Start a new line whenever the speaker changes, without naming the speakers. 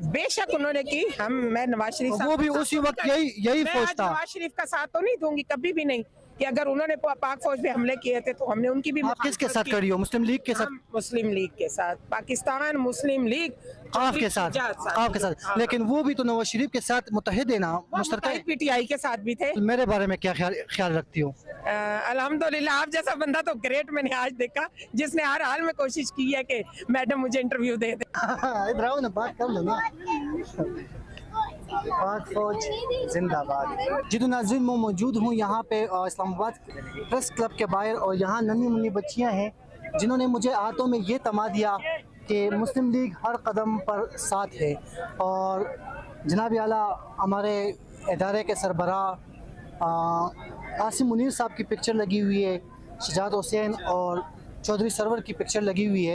बेशक उन्होंने की, मैं नवाज शरीफ साहब
वो भी उसी वक्त यही
मैं
फौज
आज
था।
नवाज शरीफ का साथ तो नहीं दूंगी, कभी भी नहीं, कि अगर उन्होंने पाक फौज पे हमले किए थे तो हमने उनकी भी
आप किसके साथ खड़ी हो? मुस्लिम लीग के साथ?
हम मुस्लिम लीग के साथ, पाकिस्तान मुस्लिम लीग
आपके साथ? आपके साथ,
हाँ।
लेकिन वो भी तो नवाज शरीफ के साथ मुत्तहिद है ना, मुश्तरका है।
पीटीआई के साथ भी थे।
मेरे बारे में क्या ख्याल रखती हो?
अल्हम्दुलिल्लाह, आप जैसा बंदा तो ग्रेट मैंने आज देखा, जिसने हर हाल में कोशिश की है कि मैडम मुझे इंटरव्यू दे दे।
इधर आओ ना, बात कर लो ना। पाक फौज जिंदाबाद। जी तो नाज़रीन, मैं मौजूद हूँ यहाँ पे इस्लामाबाद प्रेस क्लब के बाहर, और यहाँ नन्ही मुन्नी बच्चियाँ हैं जिन्होंने मुझे हाथों में ये तमा दिया कि मुस्लिम लीग हर कदम पर साथ है। और जनाब आला हमारे इदारे के सरबराह आसिम मुनीर साहब की पिक्चर लगी हुई है, शजात हुसैन और चौधरी सरवर की पिक्चर लगी हुई है।